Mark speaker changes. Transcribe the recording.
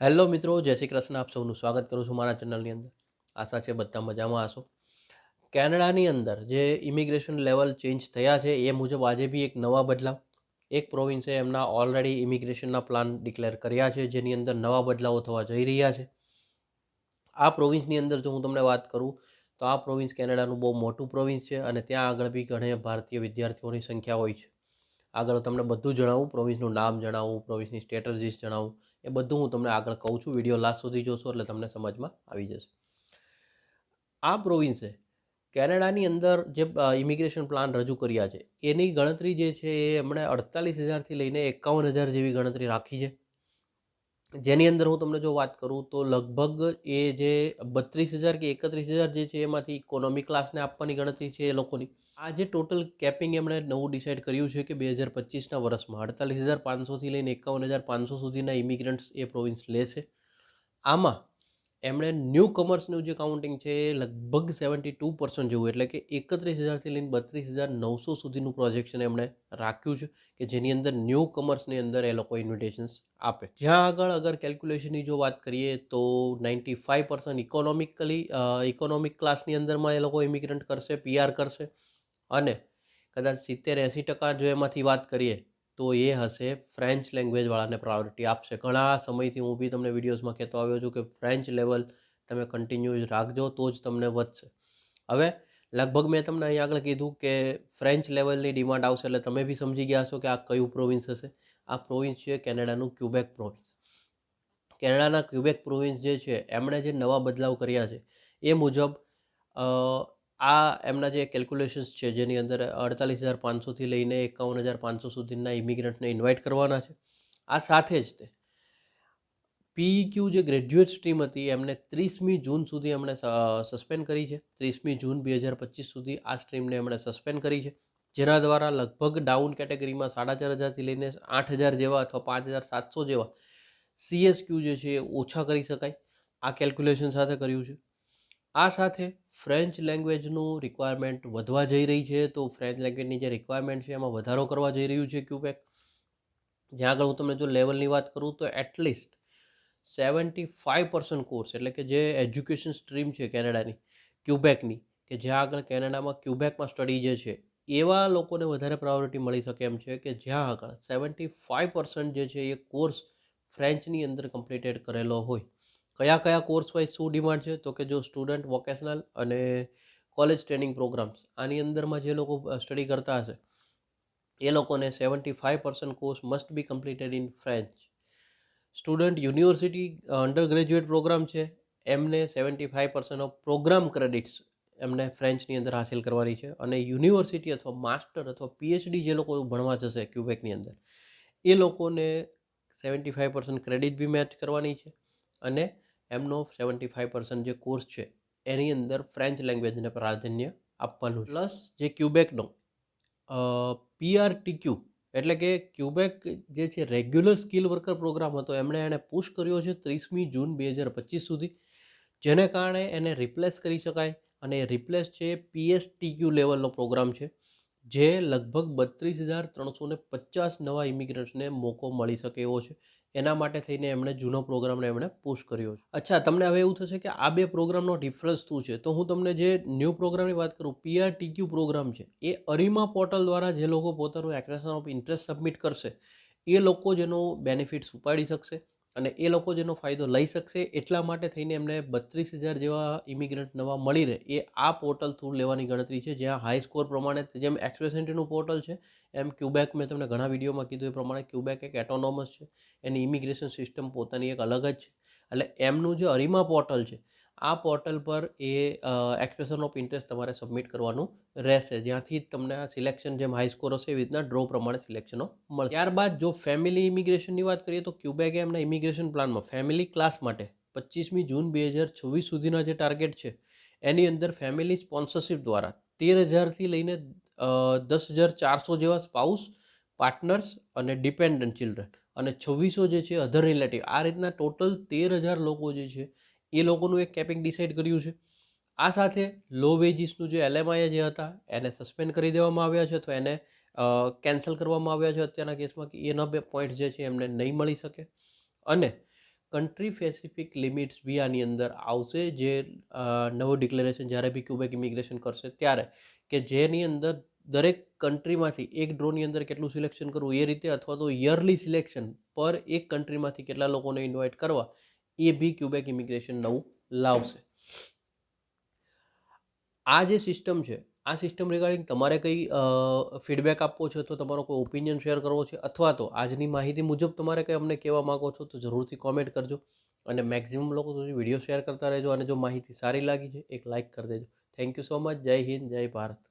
Speaker 1: Hello મિત્રો, જય શ્રી કૃષ્ણ. આપ સૌનું સ્વાગત કરું છું મારા ચેનલની અંદર. આશા છે બધા મજામાં હશો. કેનેડાની અંદર જે ઇમિગ્રેશન લેવલ ચેન્જ થયા છે એ મુજબ આજે બી એક નવા બદલાવ. એક પ્રોવિન્સે એમના ઓલરેડી ઇમિગ્રેશનના પ્લાન ડિક્લેર કર્યા છે, જેની અંદર નવા બદલાવો થવા જઈ રહ્યા છે. આ પ્રોવિન્સની અંદર જો હું તમને વાત કરું તો આ પ્રોવિન્સ કેનેડાનું બહુ મોટું પ્રોવિન્સ છે અને ત્યાં આગળ બી ઘણા ભારતીય વિદ્યાર્થીઓની સંખ્યા હોય છે. આગળ તમને બધું જણાવું, પ્રોવિન્સનું નામ જણાવું, પ્રોવિન્સની સ્ટ્રેટર્જીસ જણાવું, એ બધું હું તમને આગળ કહું છું. વિડીયો લાસ્ટ સુધી જોશો એટલે તમને સમજમાં આવી જશે. આ પ્રોવિન્સે કેનેડાની અંદર જે ઇમિગ્રેશન પ્લાન રજૂ કર્યા છે એની ગણતરી જે છે એ એમણે 48,000થી લઈને 51,000 જેવી ગણતરી રાખી છે. જેની અંદર હું તમને જો વાત કરું તો લગભગ એ જે 32,000 કે 31,000 જે છે એમાંથી ઇકોનોમી ક્લાસને આપવાની ગણતરી છે એ લોકોની. આ જે ટોટલ કેપિંગ એમણે નવું ડિસાઇડ કર્યું છે કે 2025ના વર્ષમાં 48,500થી લઈને 51,500 સુધીના ઇમિગ્રન્ટ્સ એ પ્રોવિન્સ લેશે. આમાં એમણે ન્યૂ કમર્સનું જે કાઉન્ટિંગ છે એ લગભગ 72% જેવું, એટલે કે 31,000થી લઈને 32,900 સુધીનું પ્રોજેક્શન એમણે રાખ્યું છે કે જેની અંદર ન્યૂ કમર્સની અંદર એ લોકો ઇન્વિટેશન્સ આપે. જ્યાં આગળ અગર કેલ્ક્યુલેશનની જો વાત કરીએ તો 95% ઇકોનોમિક ક્લાસની અંદરમાં એ લોકો ઇમિગ્રન્ટ કરશે, પીઆર કરશે. અને કદાચ 70-80% જો એમાંથી વાત કરીએ તો એ હશે ફ્રેન્ચ લેંગ્વેજવાળાને પ્રાયોરિટી આપશે. ઘણા સમયથી હું બી તમને વિડીયોઝમાં કહેતો આવ્યો છું કે ફ્રેન્ચ લેવલ તમે કન્ટિન્યુઅસ રાખજો તો જ તમને વધશે. હવે લગભગ મેં તમને અહીં આગળ કીધું કે ફ્રેન્ચ લેવલની ડિમાન્ડ આવશે એટલે તમે બી સમજી ગયા હશો કે આ કયું પ્રોવિન્સ હશે. આ પ્રોવિન્સ છે કેનેડાનું ક્યુબેક પ્રોવિન્સ. કેનેડાના ક્યુબેક પ્રોવિન્સ જે છે એમણે જે નવા બદલાવ કર્યા છે એ મુજબ આ એમના જે કેલ્ક્યુલેશન્સ છે જેની અંદર 48,500થી લઈને 51,500 સુધીના ઇમિગ્રન્ટને ઇન્વાઇટ કરવાના છે. આ સાથે જ તે પીઈક્યુ જે ગ્રેજ્યુએટ સ્ટ્રીમ હતી એમને 30મી જૂન સુધી એમણે સસ્પેન્ડ કરી છે. 30મી જૂન 2025 સુધી આ સ્ટ્રીમને એમણે સસ્પેન્ડ કરી છે, જેના દ્વારા લગભગ ડાઉન કેટેગરીમાં 4,500થી લઈને 8,000 જેવા અથવા 5,700 જેવા CSQ જે છે એ ઓછા કરી શકાય. આ કેલ્ક્યુલેશન સાથે કર્યું છે. આ સાથે ફ્રેન્ચ લેંગ્વેજનું રિક્વાયરમેન્ટ વધવા જઈ રહી છે, તો ફ્રેન્ચ લેંગ્વેજની જે રિક્વાયરમેન્ટ છે એમાં વધારો કરવા જઈ રહ્યું છે ક્યુબેક. જ્યાં આગળ હું તમને જો લેવલની વાત કરું તો એટલીસ્ટ 75% કોર્સ, એટલે કે જે એજ્યુકેશન સ્ટ્રીમ છે કેનેડાની ક્યુબેકની, કે જ્યાં આગળ કેનેડામાં ક્યુબેકમાં સ્ટડી જે છે એવા લોકોને વધારે પ્રાયોરિટી મળી શકે એમ છે કે જ્યાં આગળ 75% જે છે એ કોર્સ ફ્રેન્ચની અંદર કમ્પ્લીટેડ કરેલો હોય. કયા કયા કોર્સ વાઇઝ શું ડિમાન્ડ છે તો કે જો સ્ટુડન્ટ વોકેશનલ અને કોલેજ ટ્રેનિંગ પ્રોગ્રામ્સ આની અંદરમાં જે લોકો સ્ટડી કરતા હશે એ લોકોને 75% course must be completed in French. Student university undergraduate program છે એમને 75% ઓફ પ્રોગ્રામ ક્રેડિટ્સ એમને ફ્રેન્ચની અંદર હાસિલ કરવાની છે. અને યુનિવર્સિટી અથવા માસ્ટર અથવા પીએચડી જે લોકો ભણવા જશે ક્યુબેકની અંદર એ લોકોને 75% ક્રેડિટ બી મેચ કરવાની છે અને એમનો 75% જે કોર્સ છે એની અંદર ફ્રેન્ચ લેંગ્વેજને પ્રાધાન્ય આપવાનું. પ્લસ જે ક્યુબેકનો PRTQ એટલે કે ક્યુબેક જે છે રેગ્યુલર સ્કિલ વર્કર પ્રોગ્રામ હતો એણે પુશ કર્યો છે 30મી જૂન 2025 સુધી, જેને કારણે એને રિપ્લેસ કરી શકાય. અને રિપ્લેસ છે PSTQ લેવલનો પ્રોગ્રામ છે, જે લગભગ 32,350 નવા ઇમિગ્રન્ટ્સને મોકો મળી શકે એવો છે. એના માટે થઈને એમણે જૂનો પ્રોગ્રામને એમણે પુશ કર્યો છે. અચ્છા, તમને હવે એવું થશે કે આ બે પ્રોગ્રામનો ડિફરન્સ શું છે, તો હું તમને જે ન્યૂ પ્રોગ્રામની વાત કરું, PRTQ પ્રોગ્રામ છે એ અરીમા પોર્ટલ દ્વારા જે લોકો પોતાનું એક્સપ્રેશન ઓફ ઇન્ટરેસ્ટ સબમિટ કરશે એ લોકો જેનો બેનિફિટ્સ ઉપાડી શકશે અને એ લોકો જેનો ફાયદો લઈ શકશે. એટલા માટે થઈને એમને 32,000 જેવા ઇમિગ્રન્ટ નવા મળી રહે એ આ પોર્ટલ થ્રુ લેવાની ગણતરી છે, જ્યાં હાઈ સ્કોર પ્રમાણે જેમ એક્સપ્રેસ એન્ટ્રીનું પોર્ટલ છે એમ ક્યુબેક, મેં તમને ઘણા વિડીયોમાં કીધું એ પ્રમાણે ક્યુબેક એક એટોનોમસ છે, એની ઇમિગ્રેશન સિસ્ટમ પોતાની એક અલગ જ છે. એટલે એમનું જે અરીમા પોર્ટલ છે આ પોર્ટલ પર એ એક્સપ્રેશન ઓફ ઇન્ટરેસ્ટ તમારે સબમિટ કરવાનું રહેશે, જ્યાંથી તમને આ સિલેક્શન જેમ હાઈ સ્કોર હશે એવી રીતના ડ્રો પ્રમાણે સિલેક્શનો મળશે. ત્યારબાદ જો ફેમિલી ઇમિગ્રેશનની વાત કરીએ તો ક્યુબેકે એમના ઇમિગ્રેશન પ્લાનમાં ફેમિલી ક્લાસ માટે 25મી જૂન 2026 સુધીના જે ટાર્ગેટ છે એની અંદર ફેમિલી સ્પોન્સરશિપ દ્વારા 13,000થી લઈને 10,400 જેવા સ્પાઉસ, પાર્ટનર્સ અને ડિપેન્ડન્ટ ચિલ્ડ્રન અને 2600 જે છે અધર રિલેટિવ, આ રીતના ટોટલ 13,000 લોકો જે છે એ લોકોનું એક કેપિંગ ડિસાઇડ કર્યું છે. આ સાથે લો વેજીસનું જે LMI જે હતા એને સસ્પેન્ડ કરી દેવામાં આવ્યા છે અથવા એને કેન્સલ કરવામાં આવ્યા છે અત્યારના કેસમાં, કે એના બે પોઈન્ટ જે છે એમને નહીં મળી શકે. અને કન્ટ્રી સ્પેસિફિક લિમિટ્સ બી આની અંદર આવશે, જે નવું ડિક્લેરેશન જ્યારે બી ક્યુબેક ઇમિગ્રેશન કરશે ત્યારે, કે જેની અંદર દરેક કન્ટ્રીમાંથી એક ડ્રોની અંદર કેટલું સિલેક્શન કરવું એ રીતે, અથવા તો યરલી સિલેક્શન પર એક કન્ટ્રીમાંથી કેટલા લોકોને ઇન્વાઇટ કરવા, એ બી ક્યુબેક ઇમિગ્રેશન નવું લાવશે. આ જે સિસ્ટમ છે, આ સિસ્ટમ રિગાર્ડિંગ તમારે કંઈ ફીડબેક આપવો છે, તો તમારો કોઈ ઓપિનિયન શેર કરવો છે, અથવા તો આજની માહિતી મુજબ તમારે કંઈ અમને કહેવા માગો છો, તો જરૂરથી કોમેન્ટ કરજો. અને મેક્સિમમ લોકો સુધી વિડીયો શેર કરતા રહેજો. અને જો માહિતી સારી લાગી છે, એક લાઇક કરી દેજો. Thank you so much. જય હિન્દ, જય ભારત.